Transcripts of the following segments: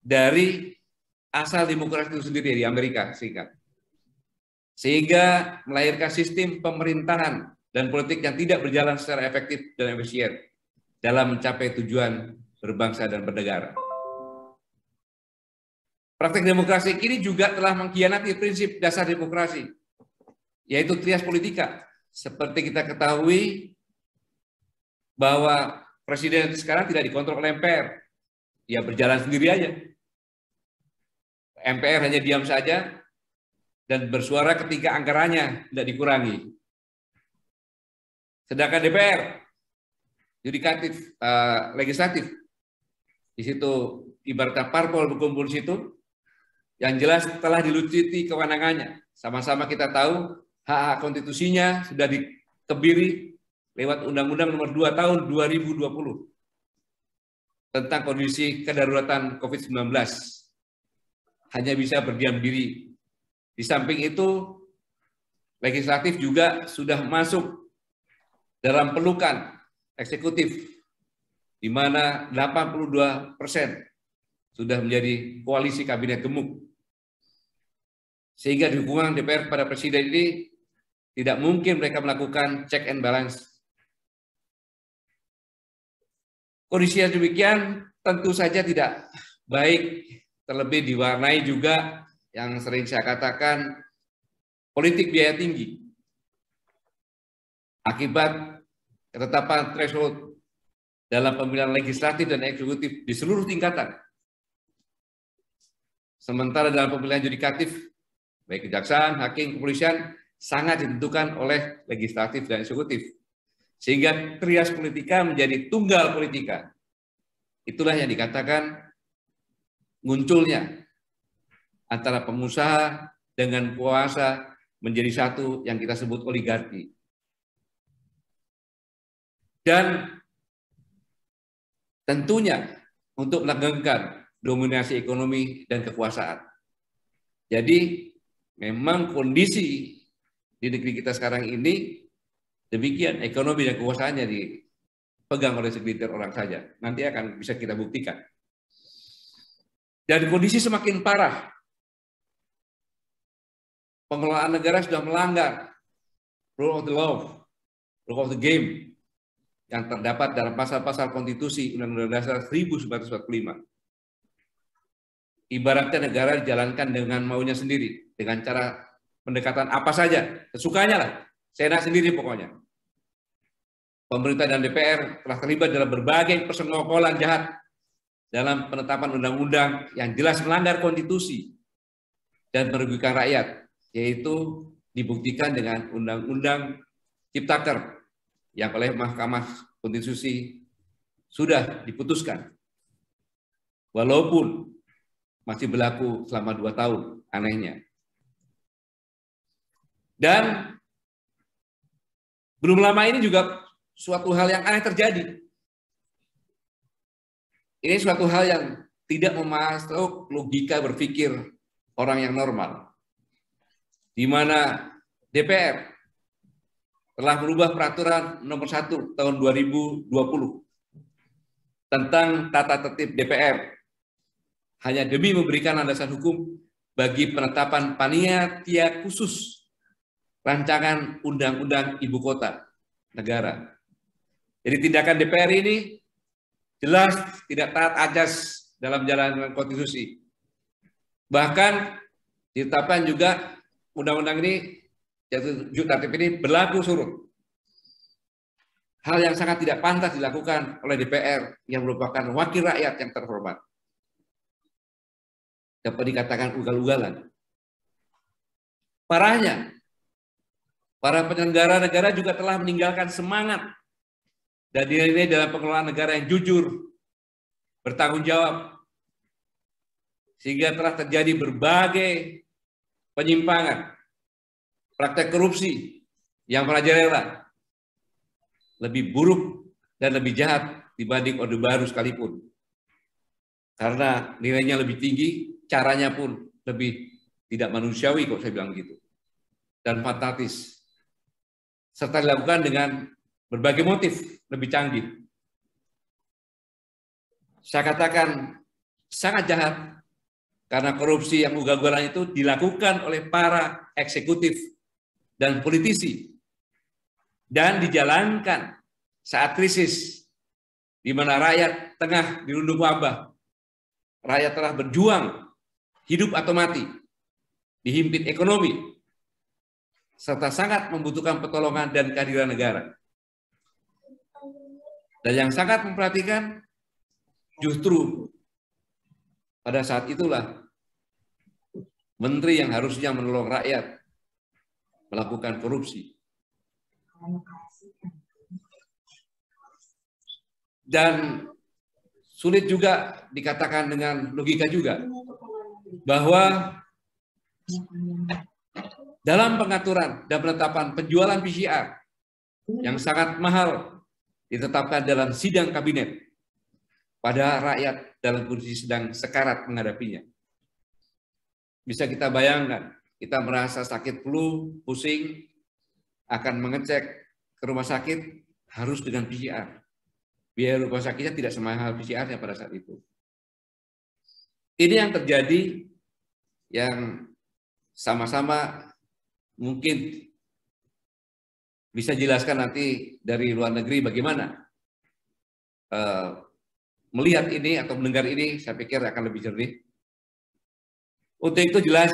dari asal demokrasi itu sendiri di Amerika Serikat. Sehingga melahirkan sistem pemerintahan dan politik yang tidak berjalan secara efektif dan efisien dalam mencapai tujuan berbangsa dan bernegara. Praktek demokrasi ini juga telah mengkhianati prinsip dasar demokrasi, yaitu trias politika. Seperti kita ketahui bahwa presiden sekarang tidak dikontrol oleh MPR, dia berjalan sendiri aja. MPR hanya diam saja dan bersuara ketika anggarannya tidak dikurangi. Sedangkan DPR, yudikatif, legislatif, di situ ibaratnya parpol berkumpul di situ, yang jelas telah dilucuti kewenangannya. Sama-sama kita tahu hak-hak konstitusinya sudah dikebiri lewat Undang-Undang Nomor 2 Tahun 2020 tentang kondisi kedaruratan COVID-19. Hanya bisa berdiam diri. Di samping itu, legislatif juga sudah masuk dalam pelukan eksekutif, di mana 82% sudah menjadi koalisi kabinet gemuk. Sehingga dukungan DPR pada presiden ini tidak mungkin mereka melakukan check and balance. Kondisi yang demikian tentu saja tidak baik, terlebih diwarnai juga yang sering saya katakan politik biaya tinggi. Akibat ketetapan threshold dalam pemilihan legislatif dan eksekutif di seluruh tingkatan. Sementara dalam pemilihan yudikatif, baik kejaksaan, hakim, kepolisian, sangat ditentukan oleh legislatif dan eksekutif. Sehingga trias politika menjadi tunggal politika. Itulah yang dikatakan munculnya antara pengusaha dengan penguasa menjadi satu yang kita sebut oligarki. Dan tentunya untuk melanggengkan dominasi ekonomi dan kekuasaan. Jadi memang kondisi di negeri kita sekarang ini demikian, ekonomi dan kekuasaannya dipegang oleh segelintir orang saja. Nanti akan bisa kita buktikan. Dan kondisi semakin parah. Pengelolaan negara sudah melanggar rule of the law, rule of the game yang terdapat dalam pasal-pasal konstitusi Undang-Undang Dasar 1945. Ibaratnya negara dijalankan dengan maunya sendiri, dengan cara pendekatan apa saja, sesukanya lah, senat sendiri pokoknya. Pemerintah dan DPR telah terlibat dalam berbagai persekongkolan jahat dalam penetapan undang-undang yang jelas melanggar konstitusi dan merugikan rakyat, yaitu dibuktikan dengan Undang-Undang Ciptaker yang oleh Mahkamah Konstitusi sudah diputuskan. Walaupun masih berlaku selama 2 tahun, anehnya. Dan belum lama ini juga suatu hal yang aneh terjadi. Ini suatu hal yang tidak memasuk logika berpikir orang yang normal. Di mana DPR telah merubah peraturan nomor 1 tahun 2020 tentang tata tertib DPR hanya demi memberikan landasan hukum bagi penetapan panitia khusus rancangan undang-undang ibu kota negara. Jadi tindakan DPR ini jelas tidak taat azas dalam menjalankan konstitusi. Bahkan ditetapkan juga undang-undang ini, yaitu tertib ini berlaku surut. Hal yang sangat tidak pantas dilakukan oleh DPR yang merupakan wakil rakyat yang terhormat. Dapat dikatakan ugal-ugalan. Parahnya, para penyelenggara negara juga telah meninggalkan semangat dan nilai-nilai dalam pengelolaan negara yang jujur, bertanggung jawab, sehingga telah terjadi berbagai penyimpangan, praktek korupsi yang merajalela, lebih buruk dan lebih jahat dibanding Orde Baru sekalipun. Karena nilainya lebih tinggi, caranya pun lebih tidak manusiawi kok saya bilang gitu. Dan fanatis. Serta dilakukan dengan berbagai motif lebih canggih. Saya katakan sangat jahat karena korupsi yang ugal-ugalan itu dilakukan oleh para eksekutif dan politisi dan dijalankan saat krisis di mana rakyat tengah dirundung wabah. Rakyat telah berjuang hidup atau mati, dihimpit ekonomi, serta sangat membutuhkan pertolongan dan kehadiran negara. Dan yang sangat memperhatikan, justru pada saat itulah menteri yang harusnya menolong rakyat melakukan korupsi. Dan sulit juga dikatakan dengan logika juga bahwa dalam pengaturan dan penetapan penjualan PCR yang sangat mahal ditetapkan dalam sidang kabinet pada rakyat dalam kondisi sedang sekarat menghadapinya. Bisa kita bayangkan, kita merasa sakit flu, pusing, akan mengecek ke rumah sakit harus dengan PCR. Biaya rumah sakitnya tidak semahal PCR-nya pada saat itu. Ini yang terjadi, yang sama-sama mungkin bisa jelaskan nanti dari luar negeri bagaimana melihat ini atau mendengar ini, saya pikir akan lebih jernih. Untuk itu jelas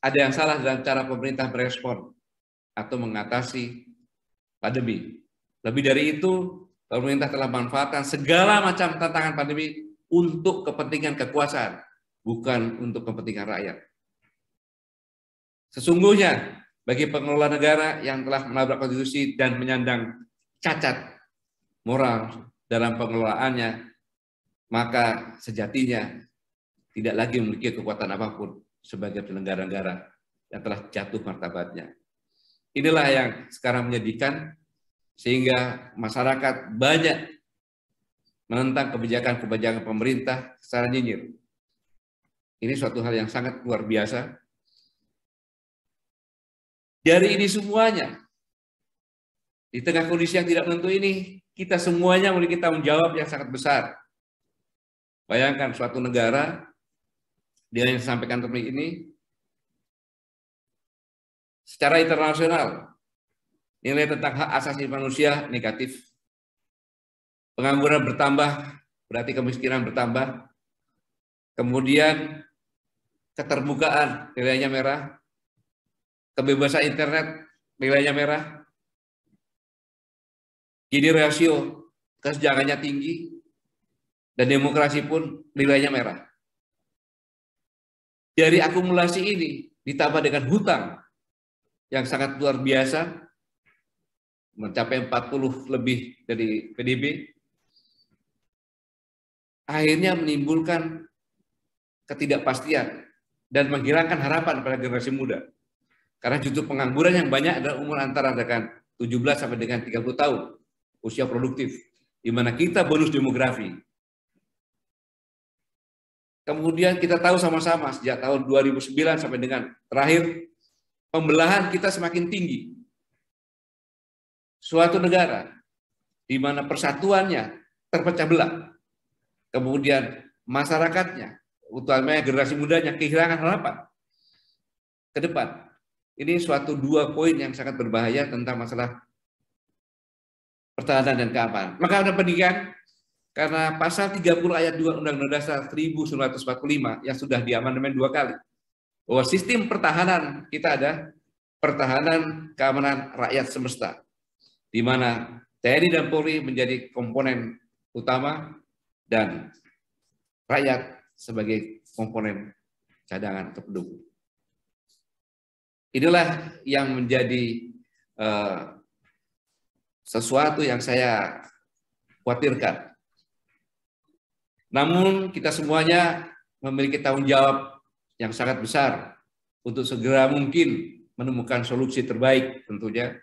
ada yang salah dalam cara pemerintah berespon atau mengatasi pandemi. Lebih dari itu, pemerintah telah memanfaatkan segala macam tantangan pandemi untuk kepentingan kekuasaan, bukan untuk kepentingan rakyat. Sesungguhnya, bagi pengelola negara yang telah menabrak konstitusi dan menyandang cacat moral dalam pengelolaannya, maka sejatinya tidak lagi memiliki kekuatan apapun sebagai penyelenggara negara yang telah jatuh martabatnya. Inilah yang sekarang menyedihkan, sehingga masyarakat banyak menentang kebijakan-kebijakan pemerintah secara nyinyir. Ini suatu hal yang sangat luar biasa. Dari ini semuanya, di tengah kondisi yang tidak menentu ini, kita semuanya memiliki tanggung jawab yang sangat besar. Bayangkan suatu negara, dia yang disampaikan topik ini, secara internasional, nilai tentang hak asasi manusia negatif. Pengangguran bertambah, berarti kemiskinan bertambah. Kemudian keterbukaan nilainya merah. Kebebasan internet nilainya merah. Gini rasio kesenjangannya tinggi. Dan demokrasi pun nilainya merah. Dari akumulasi ini ditambah dengan hutang yang sangat luar biasa, mencapai 40 lebih dari PDB, akhirnya menimbulkan ketidakpastian dan menghilangkan harapan pada generasi muda. Karena justru pengangguran yang banyak adalah umur antara dengan 17 sampai dengan 30 tahun, usia produktif, di mana kita bonus demografi. Kemudian kita tahu sama-sama sejak tahun 2009 sampai dengan terakhir, pembelahan kita semakin tinggi. Suatu negara di mana persatuannya terpecah belah, kemudian masyarakatnya, utamanya generasi mudanya, kehilangan harapan ke depan. Ini suatu dua poin yang sangat berbahaya tentang masalah pertahanan dan keamanan. Maka ada pendidikan, karena pasal 30 ayat 2 Undang-Undang Dasar 1945 yang sudah diamandemen 2 kali, bahwa sistem pertahanan kita ada pertahanan keamanan rakyat semesta, di mana TNI dan Polri menjadi komponen utama dan rakyat sebagai komponen cadangan atau pendukung. Inilah yang menjadi sesuatu yang saya khawatirkan. Namun kita semuanya memiliki tanggung jawab yang sangat besar untuk segera mungkin menemukan solusi terbaik tentunya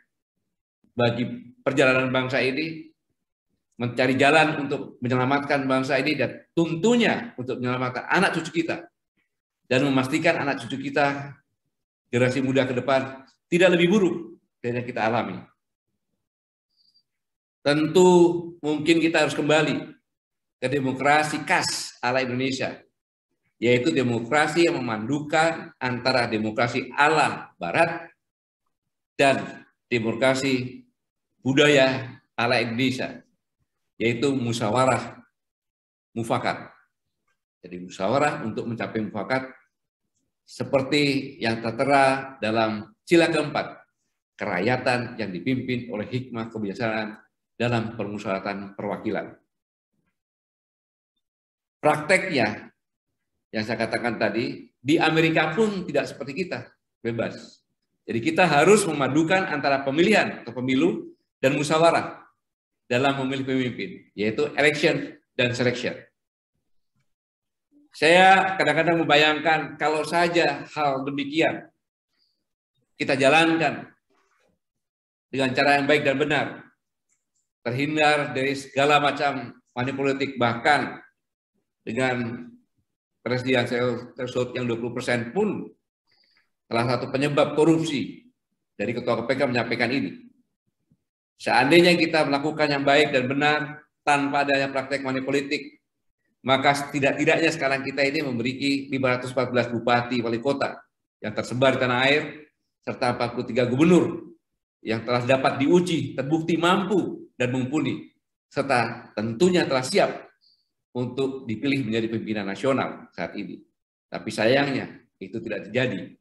bagi perjalanan bangsa ini, mencari jalan untuk menyelamatkan bangsa ini dan tentunya untuk menyelamatkan anak cucu kita dan memastikan anak cucu kita, generasi muda ke depan tidak lebih buruk dari yang kita alami. Tentu mungkin kita harus kembali ke demokrasi khas ala Indonesia, yaitu demokrasi yang memandukan antara demokrasi ala Barat dan demokrasi budaya ala Indonesia, yaitu musyawarah mufakat. Jadi musyawarah untuk mencapai mufakat seperti yang tertera dalam sila keempat, kerakyatan yang dipimpin oleh hikmah kebijaksanaan dalam permusyawaratan perwakilan. Prakteknya, yang saya katakan tadi, di Amerika pun tidak seperti kita, bebas. Jadi kita harus memadukan antara pemilihan atau pemilu dan musyawarah dalam memilih pemimpin, yaitu election dan selection. Saya kadang-kadang membayangkan kalau saja hal demikian kita jalankan dengan cara yang baik dan benar, terhindar dari segala macam manipolitik, bahkan dengan presidensial threshold yang 20% pun salah satu penyebab korupsi dari Ketua KPK menyampaikan ini. Seandainya kita melakukan yang baik dan benar tanpa adanya praktek manipolitik, maka setidak-tidaknya sekarang kita ini memiliki 514 bupati wali kota yang tersebar di tanah air, serta 43 gubernur yang telah dapat diuji, terbukti mampu dan mumpuni, serta tentunya telah siap untuk dipilih menjadi pimpinan nasional saat ini. Tapi sayangnya itu tidak terjadi.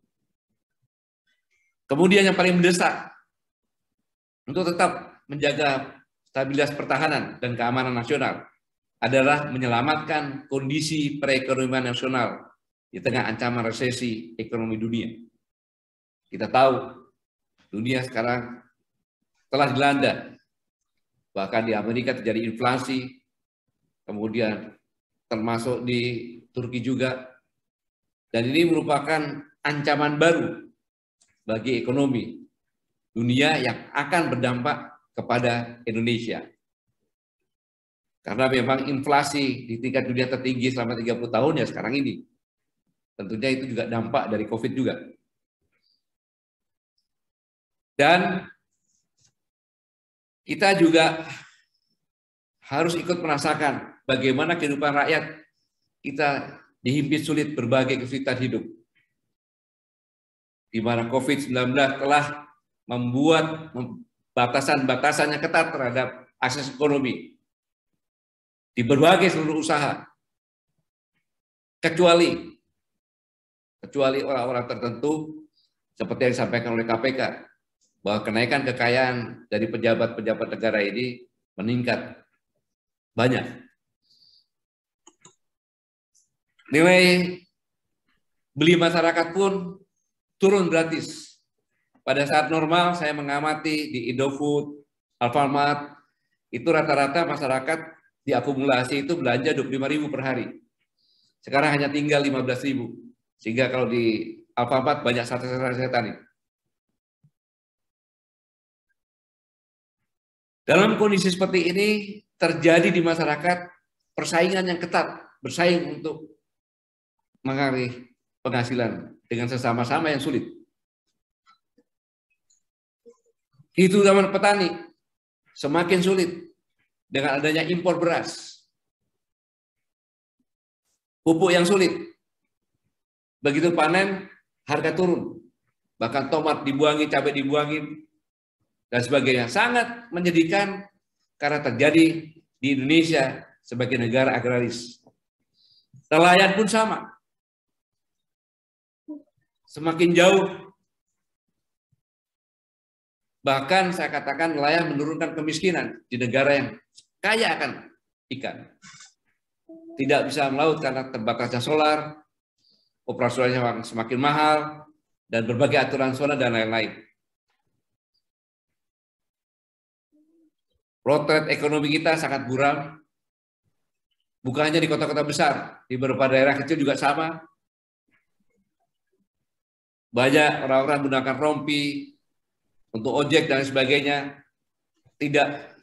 Kemudian yang paling mendesak untuk tetap menjaga stabilitas pertahanan dan keamanan nasional adalah menyelamatkan kondisi perekonomian nasional di tengah ancaman resesi ekonomi dunia. Kita tahu dunia sekarang telah dilanda, bahkan di Amerika terjadi inflasi, kemudian termasuk di Turki juga, dan ini merupakan ancaman baru bagi ekonomi dunia yang akan berdampak kepada Indonesia. Karena memang inflasi di tingkat dunia tertinggi selama 30 tahun ya sekarang ini. Tentunya itu juga dampak dari COVID juga. Dan kita juga harus ikut merasakan bagaimana kehidupan rakyat kita dihimpit sulit berbagai kesulitan hidup. Di mana COVID-19 telah membuat batasan-batasan yang ketat terhadap akses ekonomi di berbagai seluruh usaha, kecuali orang-orang tertentu seperti yang disampaikan oleh KPK, bahwa kenaikan kekayaan dari pejabat-pejabat negara ini meningkat banyak. Nilai beli masyarakat pun turun gratis. Pada saat normal saya mengamati di Indofood, Alfamart, itu rata-rata masyarakat diakumulasi itu belanja 25.000 per hari. Sekarang hanya tinggal 15.000. Sehingga kalau di Alfamart banyak sate-sate. Dalam kondisi seperti ini terjadi di masyarakat persaingan yang ketat, bersaing untuk mengalir penghasilan dengan sesama-sama yang sulit. Itu zaman petani semakin sulit dengan adanya impor beras, pupuk yang sulit. Begitu panen harga turun, bahkan tomat dibuangi, cabai dibuangi, dan sebagainya. Sangat menyedihkan karena terjadi di Indonesia sebagai negara agraris. Nelayan pun sama. Semakin jauh, bahkan saya katakan nelayan menurunkan kemiskinan di negara yang kaya akan ikan. Tidak bisa melaut karena terbatasnya solar, operasionalnya semakin mahal, dan berbagai aturan zona dan lain-lain. Potret ekonomi kita sangat buram, bukan hanya di kota-kota besar, di beberapa daerah kecil juga sama. Banyak orang-orang menggunakan rompi untuk ojek dan sebagainya, tidak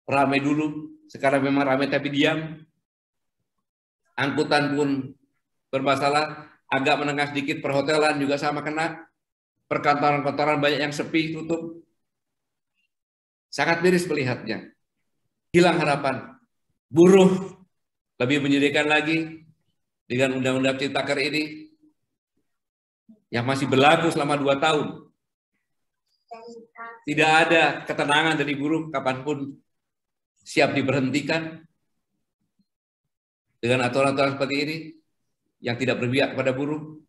seramai dulu. Sekarang memang ramai tapi diam. Angkutan pun bermasalah, agak menengah sedikit, perhotelan juga sama kena. Perkantoran-kantoran banyak yang sepi, tutup. Sangat miris melihatnya. Hilang harapan. Buruh lebih menyedihkan lagi dengan Undang-Undang Ciptaker ini yang masih berlaku selama 2 tahun. Tidak ada ketenangan dari buruh kapanpun siap diberhentikan dengan aturan-aturan seperti ini yang tidak berpihak kepada buruh.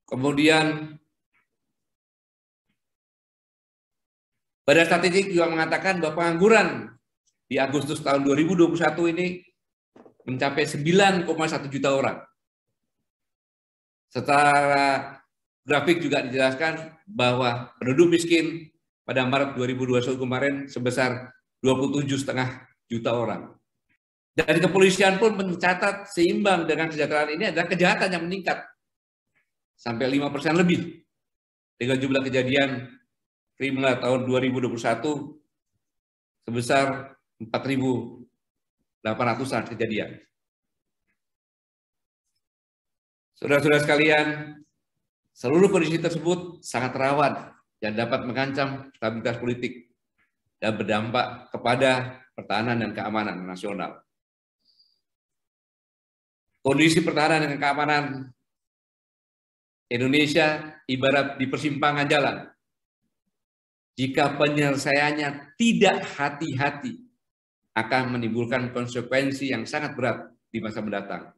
Kemudian Badan Statistik juga mengatakan bahwa pengangguran di Agustus tahun 2021 ini mencapai 9,1 juta orang. Secara grafik juga dijelaskan bahwa penduduk miskin pada Maret 2021 kemarin sebesar 27,5 juta orang. Dan kepolisian pun mencatat seimbang dengan kesejahteraan ini adalah kejahatan yang meningkat sampai 5% lebih dengan jumlah kejadian kriminal tahun 2021 sebesar 4.800-an kejadian. Saudara-saudara sekalian, seluruh kondisi tersebut sangat rawan dan dapat mengancam stabilitas politik dan berdampak kepada pertahanan dan keamanan nasional. Kondisi pertahanan dan keamanan Indonesia ibarat di persimpangan jalan. Jika penyelesaiannya tidak hati-hati, akan menimbulkan konsekuensi yang sangat berat di masa mendatang.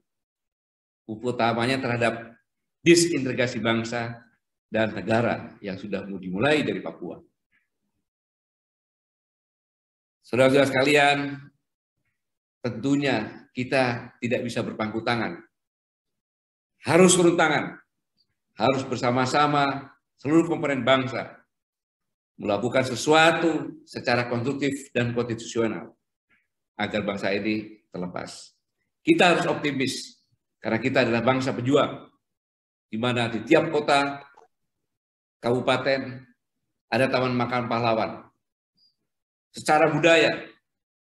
Utamanya terhadap disintegrasi bangsa dan negara yang sudah dimulai dari Papua. Saudara-saudara sekalian, tentunya kita tidak bisa berpangku tangan. Harus turun tangan, harus bersama-sama seluruh komponen bangsa melakukan sesuatu secara konstruktif dan konstitusional agar bangsa ini terlepas. Kita harus optimis karena kita adalah bangsa pejuang, di mana di tiap kota, kabupaten ada taman makam pahlawan. Secara budaya,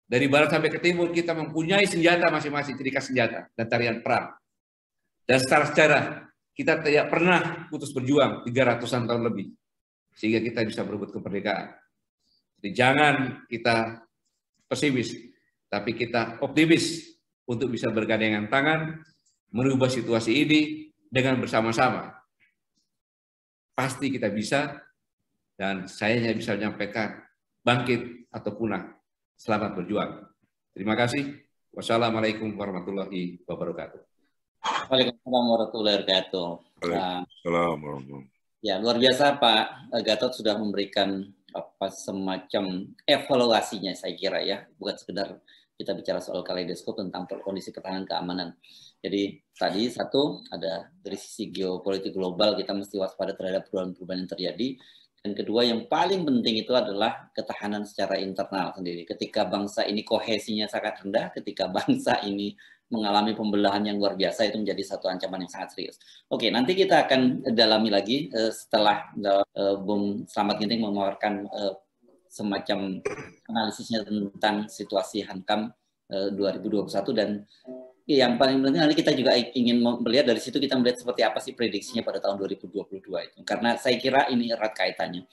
dari barat sampai ke timur kita mempunyai senjata masing-masing, ciri khas senjata dan tarian perang. Dan secara sejarah kita tidak pernah putus berjuang 300-an tahun lebih, sehingga kita bisa berebut kemerdekaan. Jadi jangan kita pesimis, tapi kita optimis untuk bisa bergandengan tangan, merubah situasi ini dengan bersama-sama. Pasti kita bisa, dan saya hanya bisa menyampaikan bangkit atau punah. Selamat berjuang. Terima kasih. Wassalamualaikum warahmatullahi wabarakatuh. Waalaikumsalam warahmatullahi wabarakatuh. Waalaikumsalam. Ya, luar biasa Pak Gatot sudah memberikan semacam evaluasinya, saya kira ya, bukan sekedar kita bicara soal kaleidoskop tentang kondisi pertahanan keamanan. Jadi tadi satu, ada dari sisi geopolitik global kita mesti waspada terhadap perubahan-perubahan yang terjadi. Dan kedua yang paling penting itu adalah ketahanan secara internal sendiri. Ketika bangsa ini kohesinya sangat rendah, ketika bangsa ini mengalami pembelahan yang luar biasa, itu menjadi satu ancaman yang sangat serius. Oke, nanti kita akan dalami lagi setelah Bung Slamet Ginting mengeluarkan semacam analisisnya tentang situasi Hankam 2021, dan yang paling penting nanti kita juga ingin melihat dari situ, kita melihat seperti apa sih prediksinya pada tahun 2022 itu. Karena saya kira ini erat kaitannya.